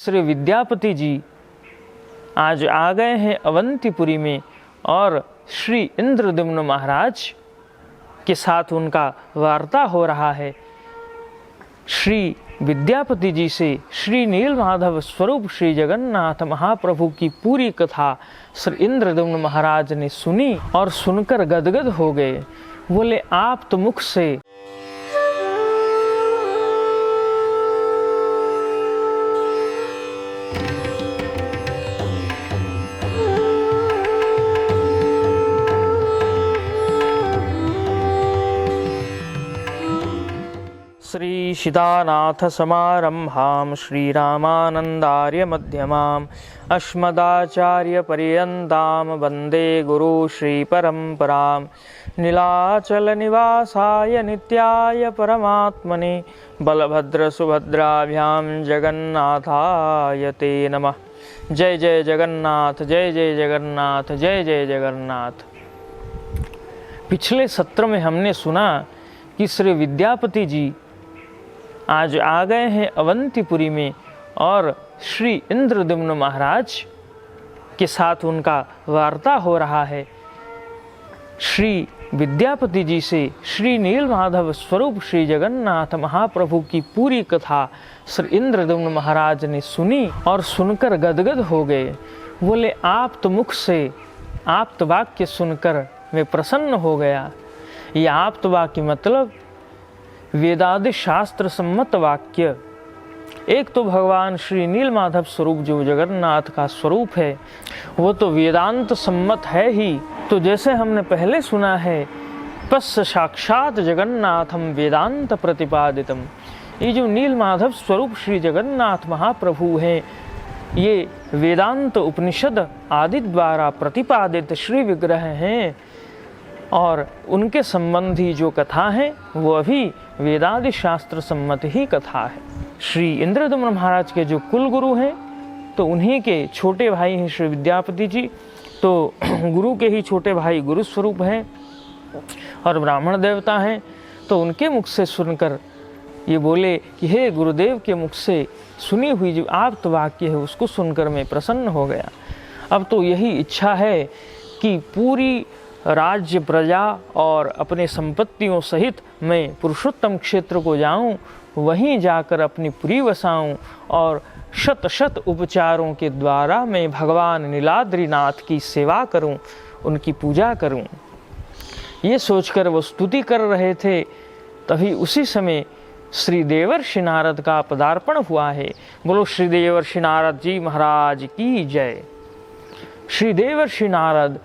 श्री विद्यापति जी आज आ गए हैं अवंतीपुरी में और श्री इंद्रद्युम्न महाराज के साथ उनका वार्ता हो रहा है। श्री विद्यापति जी से श्री नीलमाधव स्वरूप श्री जगन्नाथ महाप्रभु की पूरी कथा श्री इंद्रद्युम्न महाराज ने सुनी और सुनकर गदगद हो गए। बोले, आप तो मुख से श्री सीतानाथ समारंभां श्रीरामानंदार्य मध्यमाम् अस्मदाचार्य पर्यन्तां वन्दे गुरु श्री परम्पराम् नीलाचल निवासाय नित्याय परमात्मने बलभद्र सुभद्राभ्यां जगन्नाथाय ते नमः। जय जय जगन्नाथ, जय जय जगन्नाथ, जय जय जगन्नाथ। पिछले सत्र में हमने सुना कि श्री विद्यापति जी आज आ गए हैं अवंतीपुरी में और श्री इंद्रद्युम्न महाराज के साथ उनका वार्ता हो रहा है। श्री विद्यापति जी से श्री नीलमाधव स्वरूप श्री जगन्नाथ महाप्रभु की पूरी कथा श्री इंद्रद्युम्न महाराज ने सुनी और सुनकर गदगद हो गए। बोले, आप तो मुख से आप्त वाक्य सुनकर मैं प्रसन्न हो गया। ये आप्त वाक्य मतलब वेदादि शास्त्र सम्मत वाक्य। एक तो भगवान श्री नीलमाधव स्वरूप जो जगन्नाथ का स्वरूप है वो तो वेदांत सम्मत है ही। तो जैसे हमने पहले सुना है, पश्य साक्षात जगन्नाथम वेदांत प्रतिपादितम। ये जो नीलमाधव स्वरूप श्री जगन्नाथ महाप्रभु हैं, ये वेदांत उपनिषद आदि द्वारा प्रतिपादित श्री विग्रह हैं और उनके संबंधी जो कथा है वो अभी वेदादि शास्त्र सम्मत ही कथा है। श्री इंद्रद्युम्न महाराज के जो कुल गुरु हैं तो उन्हीं के छोटे भाई हैं श्री विद्यापति जी। तो गुरु के ही छोटे भाई गुरु स्वरूप हैं और ब्राह्मण देवता हैं। तो उनके मुख से सुनकर ये बोले कि हे गुरुदेव के मुख से सुनी हुई जो आप्त वाक्य है उसको सुनकर मैं प्रसन्न हो गया। अब तो यही इच्छा है कि पूरी राज्य प्रजा और अपने संपत्तियों सहित मैं पुरुषोत्तम क्षेत्र को जाऊं, वहीं जाकर अपनी पुरी वसाऊं और शत शत उपचारों के द्वारा मैं भगवान नीलाद्रीनाथ की सेवा करूं, उनकी पूजा करूं। ये सोचकर वो स्तुति कर रहे थे। तभी उसी समय श्री देवर्षि नारद का पदार्पण हुआ है। बोलो श्री देवर्षि नारद जी महाराज की जय। श्री देवर्षि नारद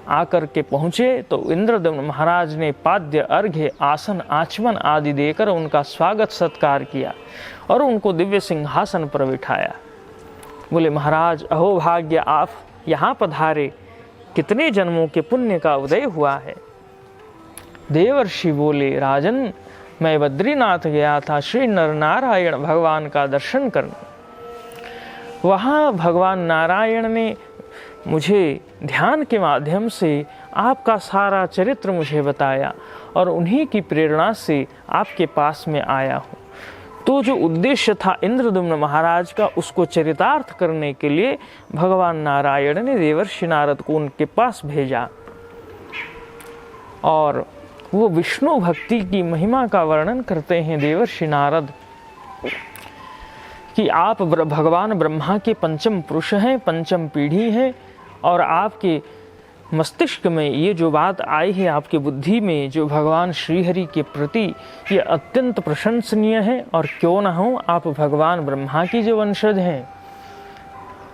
आकर के पहुँचे तो इंद्रद्युम्न महाराज ने पाद्य, अर्घ्य, आसन, आचमन आदि देकर उनका स्वागत सत्कार किया और उनको दिव्य सिंहासन पर बिठाया। बोले, महाराज अहो भाग्य, आप यहाँ पधारे, कितने जन्मों के पुण्य का उदय हुआ है। देवर्षि बोले, राजन मैं बद्रीनाथ गया था श्री नरनारायण भगवान का दर्शन करने। वहाँ भगवान नारायण ने मुझे ध्यान के माध्यम से आपका सारा चरित्र मुझे बताया और उन्हीं की प्रेरणा से आपके पास में आया हूँ। तो जो उद्देश्य था इंद्रद्युम्न महाराज का, उसको चरितार्थ करने के लिए भगवान नारायण ने देवर्षि नारद को उनके पास भेजा और वो विष्णु भक्ति की महिमा का वर्णन करते हैं देवर्षि नारद कि आप भगवान ब्रह्मा के पंचम पुरुष हैं, पंचम पीढ़ी हैं और आपके मस्तिष्क में ये जो बात आई है, आपकी बुद्धि में जो भगवान श्रीहरि के प्रति ये अत्यंत प्रशंसनीय है। और क्यों ना हो, आप भगवान ब्रह्मा की जो वंशज हैं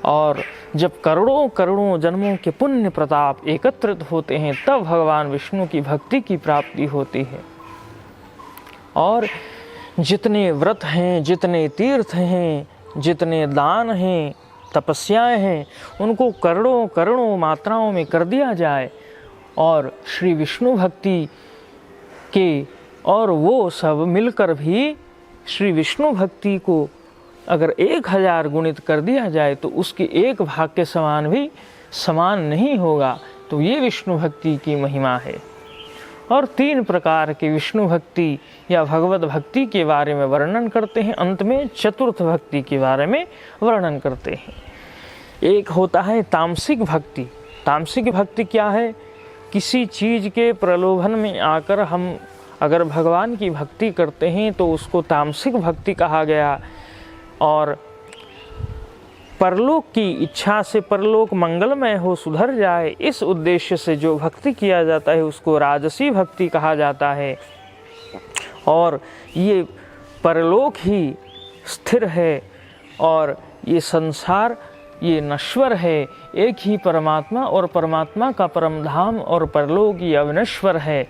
और जब करोड़ों करोड़ों जन्मों के पुण्य प्रताप एकत्रित होते हैं तब भगवान विष्णु की भक्ति की प्राप्ति होती है। और जितने व्रत हैं, जितने तीर्थ हैं, जितने दान हैं, तपस्याएं हैं, उनको करोड़ों करोड़ों मात्राओं में कर दिया जाए और श्री विष्णु भक्ति के और वो सब मिलकर भी श्री विष्णु भक्ति को अगर 1000 गुणित कर दिया जाए तो उसके एक भाग के समान भी समान नहीं होगा। तो ये विष्णु भक्ति की महिमा है। और 3 प्रकार की विष्णु भक्ति या भगवत भक्ति के बारे में वर्णन करते हैं। अंत में चतुर्थ भक्ति के बारे में वर्णन करते हैं। एक होता है तामसिक भक्ति। तामसिक भक्ति क्या है? किसी चीज़ के प्रलोभन में आकर हम अगर भगवान की भक्ति करते हैं तो उसको तामसिक भक्ति कहा गया। और परलोक की इच्छा से परलोक मंगलमय हो, सुधर जाए, इस उद्देश्य से जो भक्ति किया जाता है उसको राजसी भक्ति कहा जाता है। और ये परलोक ही स्थिर है और ये संसार ये नश्वर है। एक ही परमात्मा और परमात्मा का परम धाम और परलोक ये अविनश्वर है।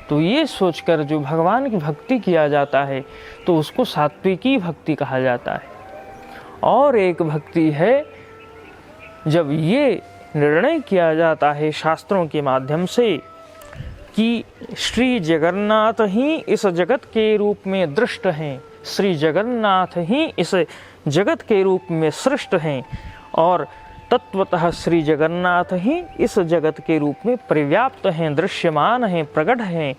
तो ये सोचकर जो भगवान की भक्ति किया जाता है तो उसको सात्विकी भक्ति कहा जाता है। और एक भक्ति है जब ये निर्णय किया जाता है शास्त्रों के माध्यम से कि श्री जगन्नाथ ही इस जगत के रूप में दृष्ट हैं, श्री जगन्नाथ ही इस जगत के रूप में सृष्ट हैं और तत्वतः श्री जगन्नाथ ही इस जगत के रूप में परिव्याप्त हैं, दृश्यमान हैं, प्रकट हैं।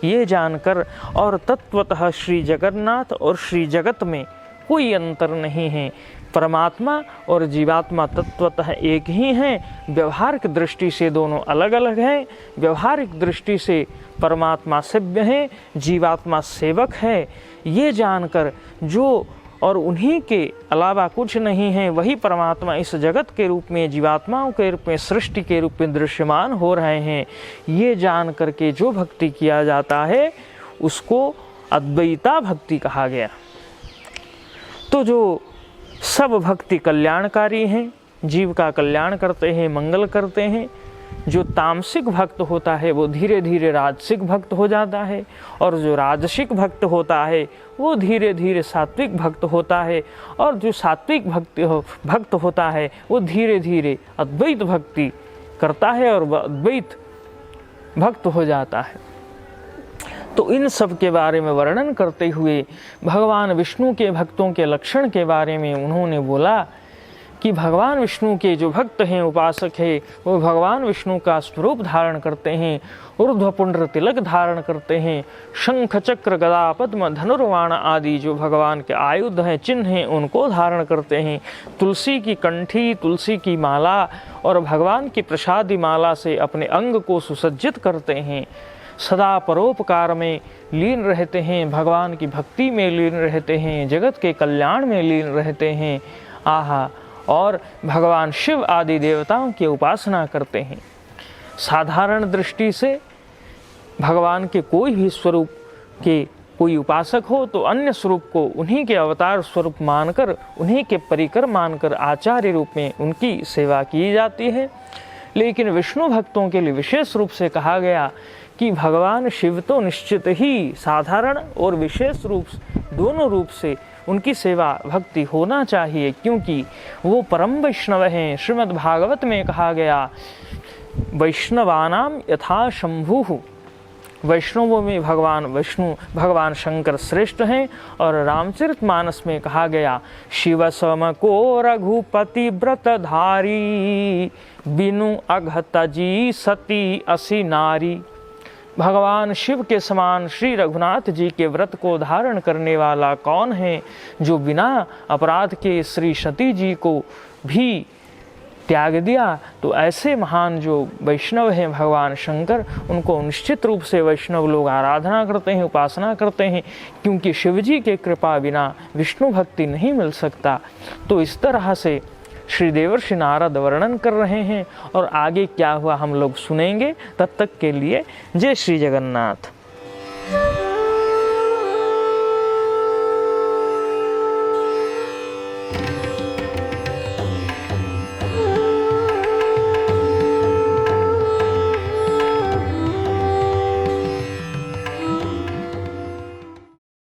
ये जानकर और तत्वतः श्री जगन्नाथ और श्री जगत में कोई अंतर नहीं है। परमात्मा और जीवात्मा तत्वतः एक ही हैं। व्यवहारिक दृष्टि से दोनों अलग अलग हैं। व्यवहारिक दृष्टि से परमात्मा सेव्य है, जीवात्मा सेवक है। ये जानकर जो और उन्हीं के अलावा कुछ नहीं है, वही परमात्मा इस जगत के रूप में, जीवात्माओं के रूप में, सृष्टि के रूप में दृश्यमान हो रहे हैं। ये जान करके जो भक्ति किया जाता है उसको अद्वैता भक्ति कहा गया। तो जो सब भक्ति कल्याणकारी हैं, जीव का कल्याण करते हैं, मंगल करते हैं। जो तामसिक भक्त होता है वो धीरे धीरे राजसिक भक्त हो जाता है और जो राजसिक भक्त होता है वो धीरे धीरे सात्विक भक्त होता है और जो सात्विक भक्त होता है वो धीरे धीरे अद्वैत भक्ति करता है और वह अद्वैत भक्त हो जाता है। तो इन सब के बारे में वर्णन करते हुए भगवान विष्णु के भक्तों के लक्षण के बारे में उन्होंने बोला कि भगवान विष्णु के जो भक्त हैं, उपासक हैं, वो भगवान विष्णु का स्वरूप धारण करते हैं, ऊर्ध्वपुंड्र तिलक धारण करते हैं, शंख चक्र गदा पद्म धनुर्वाण आदि जो भगवान के आयुध हैं, चिन्ह हैं, उनको धारण करते हैं। तुलसी की कंठी, तुलसी की माला और भगवान की प्रसादी माला से अपने अंग को सुसज्जित करते हैं। सदा परोपकार में लीन रहते हैं, भगवान की भक्ति में लीन रहते हैं, जगत के कल्याण में लीन रहते हैं। आहा, और भगवान शिव आदि देवताओं की उपासना करते हैं। साधारण दृष्टि से भगवान के कोई भी स्वरूप के कोई उपासक हो तो अन्य स्वरूप को उन्हीं के अवतार स्वरूप मानकर, उन्हीं के परिकर मानकर आचार्य रूप में उनकी सेवा की जाती है। लेकिन विष्णु भक्तों के लिए विशेष रूप से कहा गया कि भगवान शिव तो निश्चित ही साधारण और विशेष रूप दोनों रूप से उनकी सेवा भक्ति होना चाहिए, क्योंकि वो परम वैष्णव हैं। श्रीमद् भागवत में कहा गया वैष्णवानाम यथा शंभुः, वैष्णवों में भगवान शंकर श्रेष्ठ हैं। और रामचरितमानस में कहा गया शिव सम को रघुपति व्रतधारी, बिनु अघत जी सती असी नारी। भगवान शिव के समान श्री रघुनाथ जी के व्रत को धारण करने वाला कौन है, जो बिना अपराध के श्री सती जी को भी त्याग दिया। तो ऐसे महान जो वैष्णव हैं भगवान शंकर, उनको निश्चित रूप से वैष्णव लोग आराधना करते हैं, उपासना करते हैं, क्योंकि शिव जी के कृपा बिना विष्णु भक्ति नहीं मिल सकता। तो इस तरह से श्री देवर्षि नारद वर्णन कर रहे हैं और आगे क्या हुआ हम लोग सुनेंगे। तब तक के लिए जय श्री जगन्नाथ।